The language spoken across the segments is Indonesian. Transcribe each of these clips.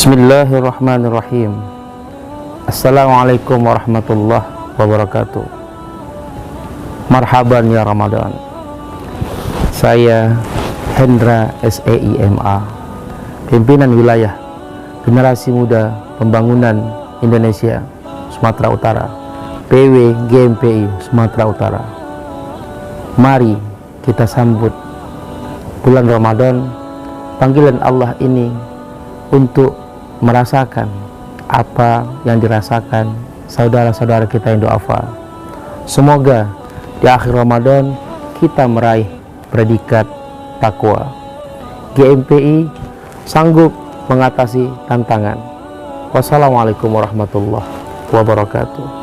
Bismillahirrahmanirrahim. Assalamualaikum warahmatullahi wabarakatuh. Marhaban ya Ramadan. Saya Hendra SEIMA, pimpinan wilayah Generasi Muda Pembangunan Indonesia Sumatera Utara, PW GMPI Sumatera Utara. Mari kita sambut bulan Ramadan, panggilan Allah ini untuk merasakan apa yang dirasakan saudara-saudara kita yang duafa. Semoga di akhir Ramadan kita meraih predikat takwa. GMPI sanggup mengatasi tantangan. Wassalamualaikum warahmatullahi wabarakatuh.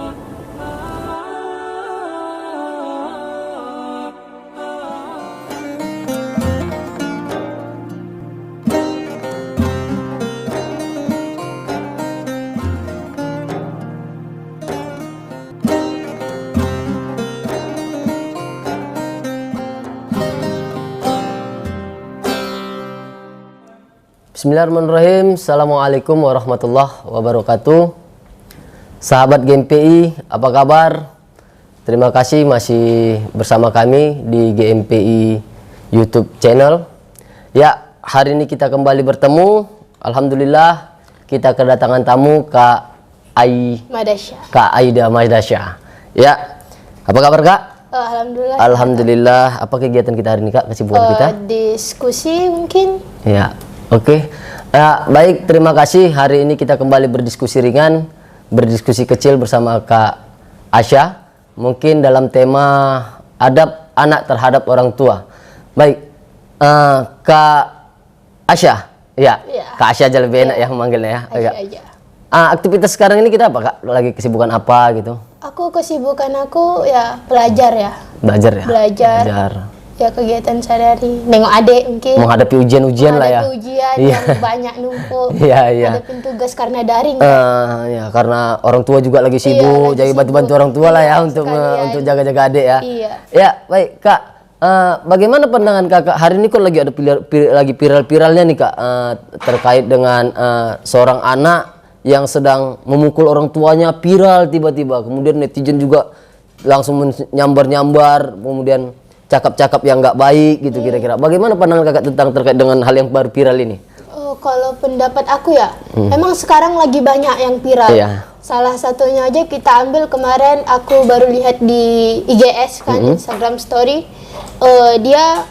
Bismillahirrahmanirrahim. Assalamualaikum warahmatullahi wabarakatuh. Sahabat GMPI, apa kabar? Terima kasih masih bersama kami di GMPI YouTube channel. Ya, hari ini kita kembali bertemu. Alhamdulillah kita kedatangan tamu Kak Aida Madasya. Ya, apa kabar Kak? Alhamdulillah. Alhamdulillah. Apa kegiatan kita hari ini Kak? Kesibukan kita? Diskusi mungkin. Ya. Oke, baik, terima kasih. Hari ini kita kembali berdiskusi ringan, berdiskusi kecil bersama Kak Asya. Mungkin dalam tema adab anak terhadap orang tua. Baik, Kak Asya, ya, Kak Asya aja lebih enak ya memanggilnya ya. Aja. Aktivitas sekarang ini kita apa Kak? Lagi kesibukan apa gitu? Kesibukan aku ya belajar ya. Belajar ya? Belajar. Ya kegiatan sehari-hari, nengok adik mungkin, menghadapi ujian-ujian lah ya, ujian yang banyak numpuk, hadapin tugas karena daring ya, karena orang tua juga lagi sibuk, jadi bantu-bantu orang tua lah ya untuk jaga-jaga adik ya. Ya baik Kak, bagaimana pandangan Kakak hari ini kok lagi ada lagi viral-viralnya nih Kak, terkait dengan seorang anak yang sedang memukul orang tuanya, viral tiba-tiba, kemudian netizen juga langsung nyambar-nyambar, kemudian cakap-cakap yang nggak baik gitu kira-kira. Bagaimana pandangan Kakak tentang terkait dengan hal yang baru viral ini? Kalau pendapat aku ya, emang sekarang lagi banyak yang viral. Salah satunya aja kita ambil kemarin aku baru lihat di IGS kan, Instagram Story. Dia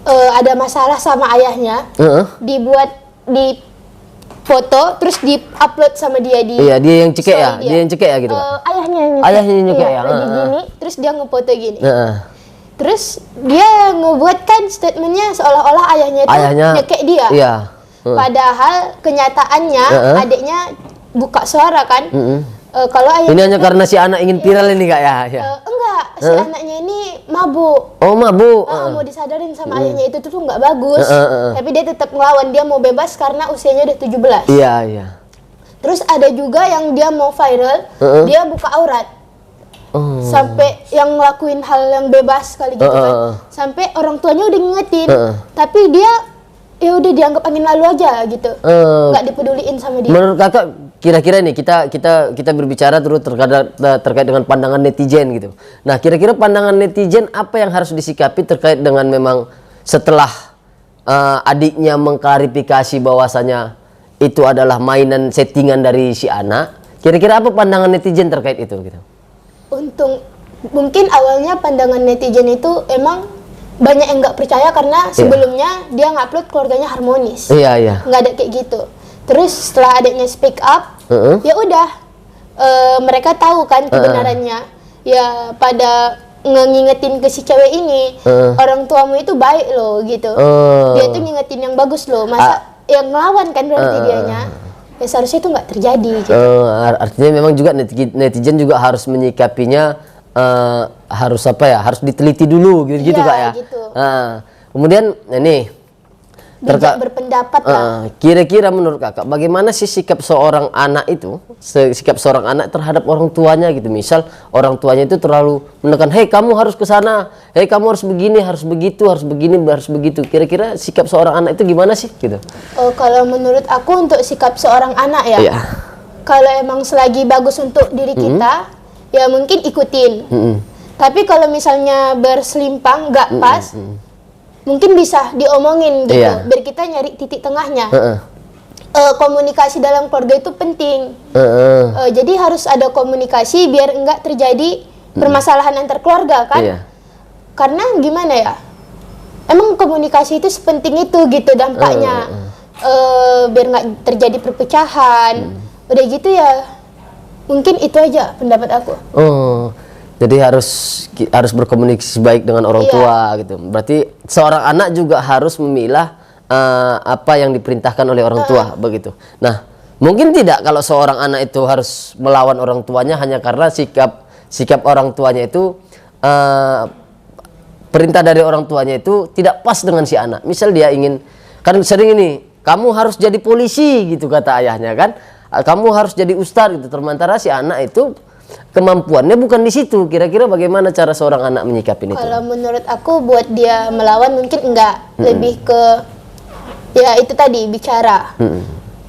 ada masalah sama ayahnya, dibuat di foto terus di-upload sama dia di. Iya, dia yang cekek ya, dia yang cekek ya gitu. Ayahnya yang cekek ya. Lagi gini, terus dia ngefoto gini. Terus dia ngebuatkan statementnya seolah-olah ayahnya itu nyekek dia. Iya. Padahal kenyataannya adiknya buka suara kan. Kalau ayahnya ini hanya karena si anak ingin viral ini Kak ya? Enggak, si anaknya ini mabuk. Oh mabuk. Mau disadarin sama ayahnya itu tuh nggak bagus. Tapi dia tetap ngelawan, dia mau bebas karena usianya udah 17. Iya. Terus ada juga yang dia mau viral, dia buka aurat. Sampai yang ngelakuin hal yang bebas kali gitu kan, sampai orang tuanya udah ngingetin, tapi dia ya udah dianggap angin lalu aja gitu, nggak dipeduliin sama dia. Menurut Kakak kira-kira nih kita berbicara terus terkait dengan pandangan netizen gitu. Nah kira-kira pandangan netizen apa yang harus disikapi terkait dengan memang setelah adiknya mengklarifikasi bahwasanya itu adalah mainan settingan dari si anak, kira-kira apa pandangan netizen terkait itu gitu? Mungkin awalnya pandangan netizen itu emang banyak yang nggak percaya karena sebelumnya dia ngupload keluarganya harmonis. Nggak ada kayak gitu. Terus setelah adiknya speak up, ya udah mereka tahu kan kebenarannya. Ya pada ngingetin ke si cewek ini, orang tuamu itu baik loh gitu. Dia tuh ngingetin yang bagus loh. Masa yang ngelawan kan berarti dianya. Ya seharusnya itu nggak terjadi gitu. Artinya memang juga netizen juga harus menyikapinya harus diteliti dulu gitu Kak ya. Gitu. Kemudian ini bijak berpendapat lah. Kira-kira menurut kakak, bagaimana sih sikap seorang anak itu, sikap seorang anak terhadap orang tuanya gitu? Misal orang tuanya itu terlalu menekan, hei kamu harus ke sana, hei kamu harus begini, harus begitu, harus begini, harus begitu. Kira-kira sikap seorang anak itu gimana sih gitu? Kalau menurut aku untuk sikap seorang anak ya, kalau emang selagi bagus untuk diri kita, ya mungkin ikutin. Tapi kalau misalnya berselimpang, nggak pas, mungkin bisa diomongin gitu, biar kita nyari titik tengahnya. Komunikasi dalam keluarga itu penting. Jadi harus ada komunikasi biar enggak terjadi permasalahan antar keluarga kan. Karena gimana ya, emang komunikasi itu sepenting itu gitu dampaknya. Biar nggak terjadi perpecahan. Udah gitu ya, mungkin itu aja pendapat aku. Jadi harus berkomunikasi baik dengan orang tua gitu. Berarti seorang anak juga harus memilah apa yang diperintahkan oleh orang tua begitu. Nah, mungkin tidak kalau seorang anak itu harus melawan orang tuanya hanya karena sikap orang tuanya itu perintah dari orang tuanya itu tidak pas dengan si anak. Misal dia ingin, kan sering ini, kamu harus jadi polisi gitu kata ayahnya kan. Kamu harus jadi ustadz gitu. Sementara si anak itu kemampuannya bukan di situ. Kira-kira bagaimana cara seorang anak menyikapi itu? Kalau menurut aku buat dia melawan mungkin enggak, lebih ke ya itu tadi bicara.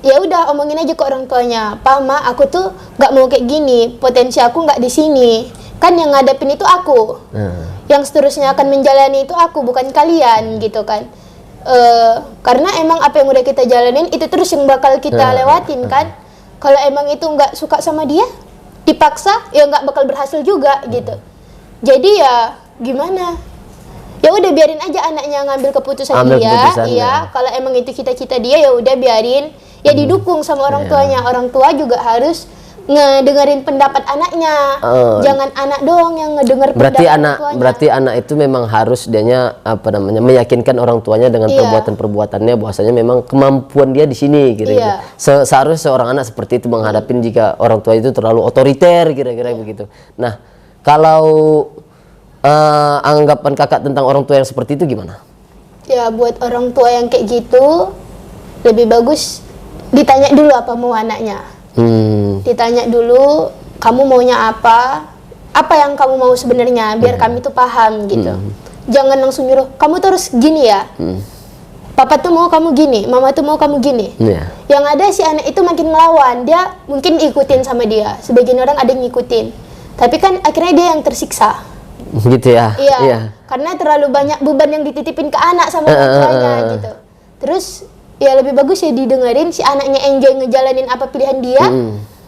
Ya udah omongin aja ke orang tuanya, "Pa, Ma, aku tuh nggak mau kayak gini, potensi aku nggak di sini. Kan yang ngadepin itu aku. Yang seterusnya akan menjalani itu aku, bukan kalian," gitu kan. Karena emang apa yang udah kita jalanin itu terus yang bakal kita lewatin kan. Kalau emang itu nggak suka sama dia, dipaksa ya nggak bakal berhasil juga gitu. Jadi ya gimana, ya udah biarin aja anaknya ngambil keputusan dia. Iya, kalau emang itu cita-cita dia ya udah biarin, ya didukung sama orang tuanya. Orang tua juga harus ngedengerin pendapat anaknya. Jangan anak doang yang ngedenger pendapat orang tuanya. Berarti anak itu memang harus dianya meyakinkan orang tuanya dengan perbuatan-perbuatannya bahwasanya memang kemampuan dia di sini kira-kira. Seharusnya seorang anak seperti itu menghadapin jika orang tua itu terlalu otoriter kira-kira begitu. Nah, kalau anggapan kakak tentang orang tua yang seperti itu gimana? Ya buat orang tua yang kayak gitu lebih bagus ditanya dulu apa mau anaknya. Ditanya dulu, kamu maunya apa yang kamu mau sebenarnya, biar kami tuh paham gitu. Jangan langsung nyuruh, kamu terus gini ya. Papa tuh mau kamu gini, mama tuh mau kamu gini. Yang ada si anak itu makin melawan, dia mungkin ikutin sama dia. Sebagian orang ada yang ngikutin, tapi kan akhirnya dia yang tersiksa. Gitu ya? Iya. Karena terlalu banyak beban yang dititipin ke anak sama orang tuanya gitu. Terus ya lebih bagus ya didengerin si anaknya enjoy ngejalanin apa pilihan dia.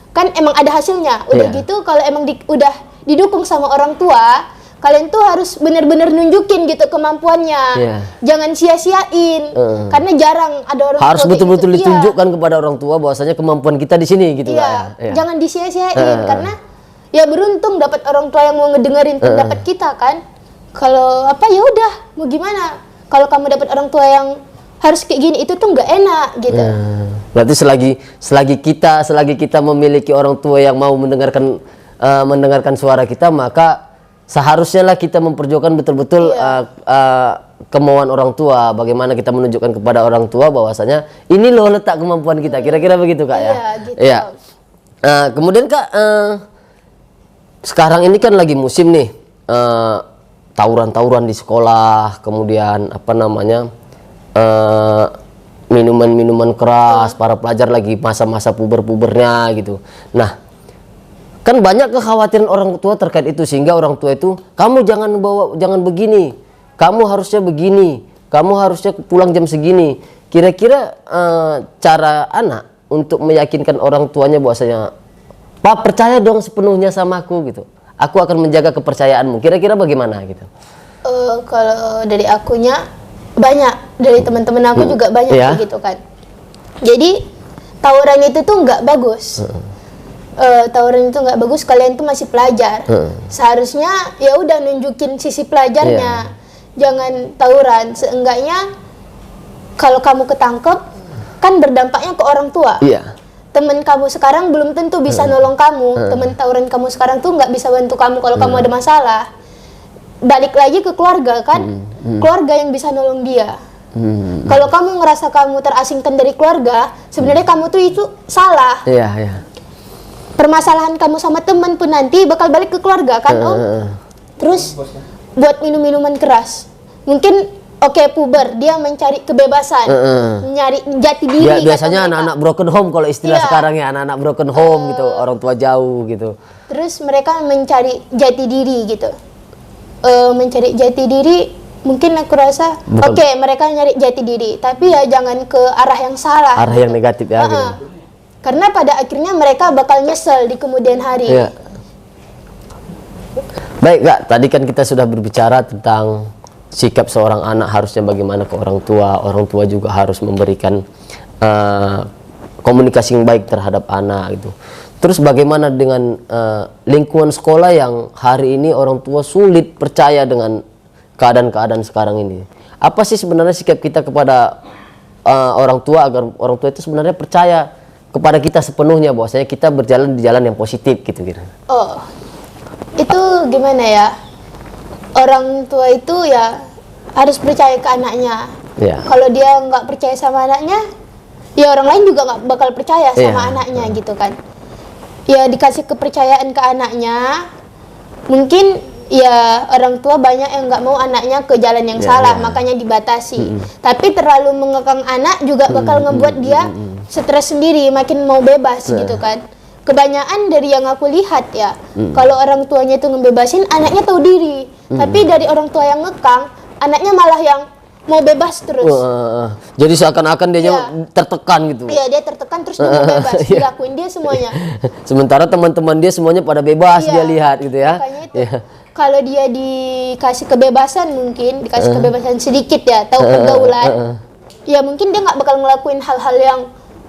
Kan emang ada hasilnya. Udah gitu kalau emang udah didukung sama orang tua, kalian tuh harus bener-bener nunjukin gitu kemampuannya. Jangan sia-siain. Karena jarang ada orang tua harus betul-betul ditunjukkan kepada orang tua bahwasanya kemampuan kita di sini gitu ya. Jangan disia-siain karena ya beruntung dapat orang tua yang mau ngedengerin pendapat kita kan. Kalau apa ya udah mau gimana. Kalau kamu dapat orang tua yang harus kayak gini itu tuh nggak enak gitu. Berarti selagi kita memiliki orang tua yang mau mendengarkan suara kita, maka seharusnya lah kita memperjuangkan betul-betul kemauan orang tua. Bagaimana kita menunjukkan kepada orang tua bahwasanya ini loh letak kemampuan kita. Kira-kira begitu kak ya. Gitu. Kemudian kak, sekarang ini kan lagi musim nih tawuran-tawuran di sekolah, kemudian minuman-minuman keras, para pelajar lagi masa-masa puber-pubernya gitu. Nah, kan banyak kekhawatiran orang tua terkait itu, sehingga orang tua itu, kamu jangan begini, kamu harusnya begini, kamu harusnya pulang jam segini. Kira-kira cara anak untuk meyakinkan orang tuanya bahwasanya, Pak, percaya dong sepenuhnya sama aku gitu, aku akan menjaga kepercayaanmu. Kira-kira bagaimana gitu? Kalau dari akunya banyak, dari teman-teman aku juga banyak kayak gitu kan. Jadi tawuran itu tuh nggak bagus. Tawuran itu nggak bagus, kalian tuh masih pelajar. Seharusnya ya udah nunjukin sisi pelajarnya. Jangan tawuran. Seenggaknya kalau kamu ketangkep kan berdampaknya ke orang tua. Temen kamu sekarang belum tentu bisa nolong kamu. Temen tawuran kamu sekarang tuh nggak bisa bantu kamu kalau kamu ada masalah. Balik lagi ke keluarga kan, keluarga yang bisa nolong dia. Kalau kamu ngerasa kamu terasingkan dari keluarga, sebenarnya kamu tuh itu salah. Iya, iya. Permasalahan kamu sama teman pun nanti bakal balik ke keluarga kan, Om. Terus buat minum-minuman keras. Mungkin puber, dia mencari kebebasan, nyari jati diri. Ya, biasanya anak-anak broken home kalau istilah sekarang ya, anak-anak broken home gitu, orang tua jauh gitu. Terus mereka mencari jati diri gitu. Mencari jati diri, mungkin aku rasa mereka nyari jati diri, tapi ya jangan ke arah yang salah. Arah yang negatif ya. Gitu. Karena pada akhirnya mereka bakal nyesel di kemudian hari. Ya. Baik Kak, tadi kan kita sudah berbicara tentang sikap seorang anak harusnya bagaimana ke orang tua juga harus memberikan komunikasi yang baik terhadap anak gitu. Terus bagaimana dengan lingkungan sekolah yang hari ini orang tua sulit percaya dengan keadaan-keadaan sekarang ini? Apa sih sebenarnya sikap kita kepada orang tua agar orang tua itu sebenarnya percaya kepada kita sepenuhnya bahwasanya kita berjalan di jalan yang positif gitu kira? Oh, itu gimana ya? Orang tua itu ya harus percaya ke anaknya. Kalau dia nggak percaya sama anaknya, ya orang lain juga nggak bakal percaya sama anaknya gitu kan. Ya dikasih kepercayaan ke anaknya, mungkin ya orang tua banyak yang nggak mau anaknya ke jalan yang salah, makanya dibatasi. Tapi terlalu mengekang anak juga bakal ngebuat dia stres sendiri, makin mau bebas gitu kan. Kebanyakan dari yang aku lihat ya, kalau orang tuanya itu ngebebasin, anaknya tahu diri. Tapi dari orang tua yang ngekang, anaknya malah yang mau bebas terus. Jadi seakan-akan dia tertekan gitu. Iya, dia tertekan terus dia mau bebas, dilakuin dia semuanya. Sementara teman-teman dia semuanya pada bebas, dia lihat gitu ya. Makanya itu, kalau dia dikasih kebebasan, mungkin dikasih kebebasan sedikit ya, tahu pergaulan, ya mungkin dia nggak bakal ngelakuin hal-hal yang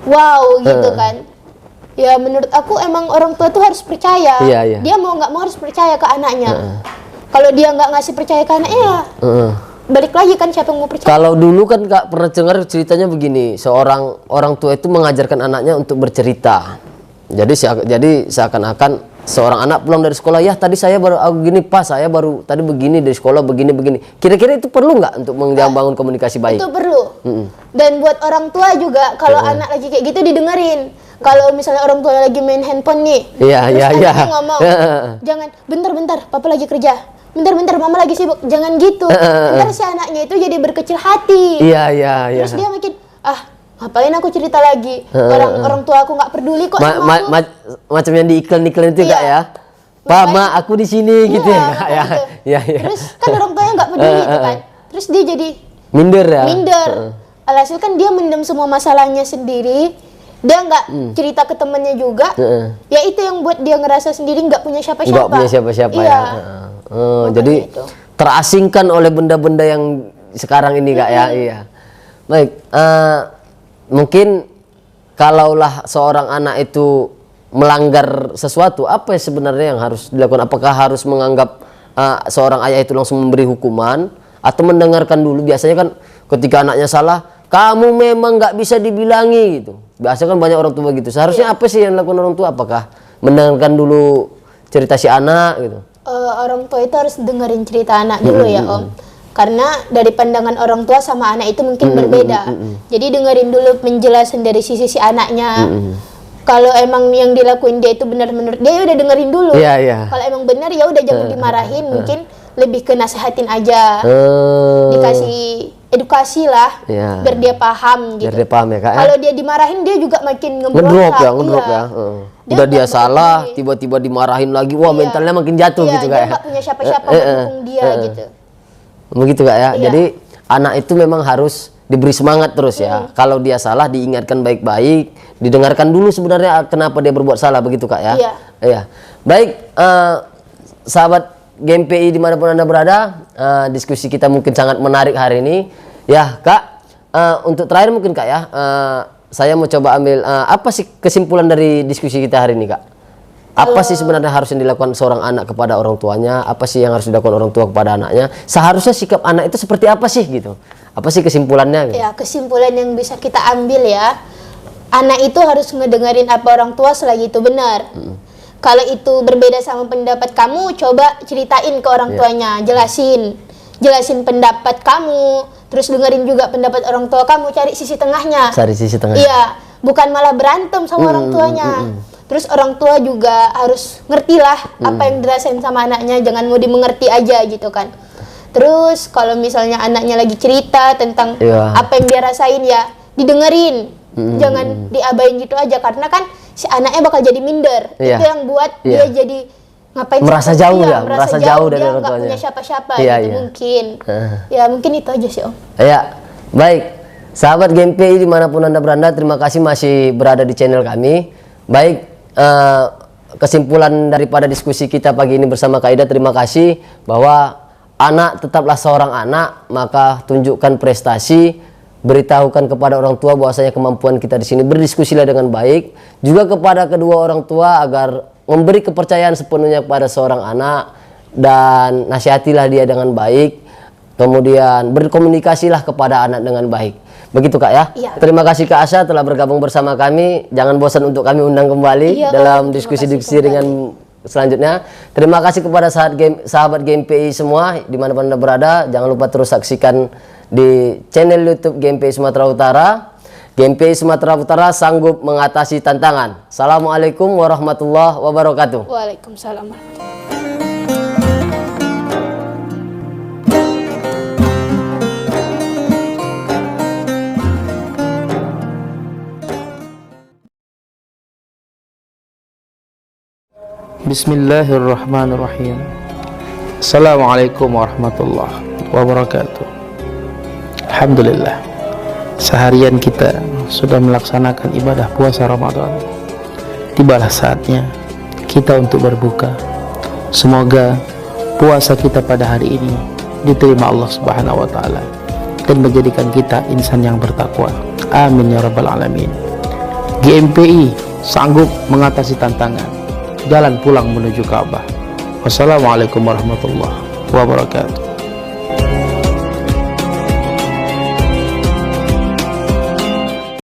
wow gitu kan. Ya menurut aku emang orang tua tuh harus percaya. Dia mau nggak mau harus percaya ke anaknya. Kalau dia nggak ngasih percaya ke anaknya, balik lagi kan siapa yang mau percaya. Kalau dulu kan Kak pernah dengar ceritanya begini, seorang orang tua itu mengajarkan anaknya untuk bercerita. Jadi seakan-akan seorang anak pulang dari sekolah, ya tadi saya baru gini Pak, saya baru tadi begini dari sekolah begini. Kira-kira itu perlu nggak untuk membangun komunikasi baik? Itu perlu. Dan buat orang tua juga, kalau anak lagi kayak gitu didengerin. Kalau misalnya orang tua lagi main handphone nih, terus anaknya ngomong, jangan, bentar, papa lagi kerja. Bentar, mama lagi sibuk. Jangan gitu. Ntar si anaknya itu jadi berkecil hati. Terus dia mikir, ngapain aku cerita lagi? Orang tua aku nggak peduli kok sama aku. Macam yang di iklan-iklan itu Kak ya. Pak, ma, aku di sini gitu ya Kak ya. Terus kan orang tuanya nggak peduli itu kan. Terus dia jadi minder ya. Alhasil kan dia mendem semua masalahnya sendiri. Dia nggak cerita ke temennya juga. Ya itu yang buat dia ngerasa sendiri nggak punya siapa-siapa. Nggak punya siapa-siapa ya. Jadi itu terasingkan oleh benda-benda yang sekarang ini Kak ya. Iya. Baik, mungkin kalaulah seorang anak itu melanggar sesuatu, apa sebenarnya yang harus dilakukan? Apakah harus menganggap seorang ayah itu langsung memberi hukuman atau mendengarkan dulu? Biasanya kan ketika anaknya salah, kamu memang nggak bisa dibilangi gitu. Biasanya kan banyak orang tua gitu. Seharusnya apa sih yang dilakukan orang tua? Apakah mendengarkan dulu cerita si anak gitu? Orang tua itu harus dengerin cerita anak dulu ya Om, karena dari pandangan orang tua sama anak itu mungkin berbeda. Jadi dengerin dulu penjelasan dari sisi si anaknya. Kalau emang yang dilakuin dia itu benar-benar, dia udah dengerin dulu. Kalau emang benar ya udah jangan dimarahin, mungkin lebih ke nasehatin aja, dikasih edukasi lah, biar dia paham gitu. Biar dia paham ya Kak. Kalau dia dimarahin dia juga makin ngedrop ya. Udah dia salah, tiba-tiba dimarahin lagi, wah mentalnya makin jatuh gitu Kak. Dia nggak punya siapa-siapa mendukung dia gitu. Begitu Kak ya. Jadi anak itu memang harus diberi semangat terus ya. Kalau dia salah diingatkan baik-baik, didengarkan dulu sebenarnya kenapa dia berbuat salah, begitu Kak ya. Iya. Baik, sahabat GMPI dimanapun Anda berada, diskusi kita mungkin sangat menarik hari ini. Ya Kak, untuk terakhir mungkin Kak ya, saya mau coba ambil apa sih kesimpulan dari diskusi kita hari ini Kak? Apa sih sebenarnya harus yang dilakukan seorang anak kepada orang tuanya? Apa sih yang harus dilakukan orang tua kepada anaknya? Seharusnya sikap anak itu seperti apa sih gitu? Apa sih kesimpulannya? Gitu? Ya, kesimpulan yang bisa kita ambil ya, anak itu harus ngedengerin apa orang tua selagi itu benar. Kalau itu berbeda sama pendapat kamu, coba ceritain ke orang tuanya, jelasin. jelasin pendapat kamu, terus dengerin juga pendapat orang tua kamu, cari sisi tengahnya. Cari sisi tengah. Iya, bukan malah berantem sama orang tuanya. Terus orang tua juga harus ngertilah apa yang dirasain sama anaknya, jangan mau dimengerti aja gitu kan. Terus kalau misalnya anaknya lagi cerita tentang apa yang dia rasain, ya didengerin, jangan diabain gitu aja, karena kan si anaknya bakal jadi minder. Itu yang buat dia jadi ngapain, merasa jauh ya, merasa jauh dari orang tuanya, nggak punya siapa-siapa gitu. Mungkin ya mungkin itu aja sih Om. Ya, baik sahabat GMPI dimanapun Anda berada, terima kasih masih berada di channel kami. Baik, kesimpulan daripada diskusi kita pagi ini bersama Kak Ida, terima kasih bahwa anak tetaplah seorang anak, maka tunjukkan prestasi, beritahukan kepada orang tua bahwasanya kemampuan kita di sini, berdiskusilah dengan baik, juga kepada kedua orang tua agar memberi kepercayaan sepenuhnya kepada seorang anak dan nasihatilah dia dengan baik, kemudian berkomunikasilah kepada anak dengan baik. Begitu Kak ya? Iya. Terima kasih Kak Asha telah bergabung bersama kami. Jangan bosan untuk kami undang kembali dalam diskusi-diskusi dengan selanjutnya. Terima kasih kepada sahabat GMPI semua dimanapun Anda berada. Jangan lupa terus saksikan di channel YouTube GMPI Sumatera Utara. GMPI Sumatera Utara sanggup mengatasi tantangan. Assalamualaikum warahmatullahi wabarakatuh. Waalaikumsalam warahmatullahi wabarakatuh. Bismillahirrahmanirrahim. Assalamualaikum warahmatullahi wabarakatuh. Alhamdulillah, seharian kita sudah melaksanakan ibadah puasa Ramadan. Tibalah saatnya kita untuk berbuka. Semoga puasa kita pada hari ini diterima Allah Subhanahu wa taala dan menjadikan kita insan yang bertakwa. Amin ya rabbal alamin. GMPI sanggup mengatasi tantangan. Jalan pulang menuju Ka'bah. Wassalamualaikum warahmatullahi wabarakatuh.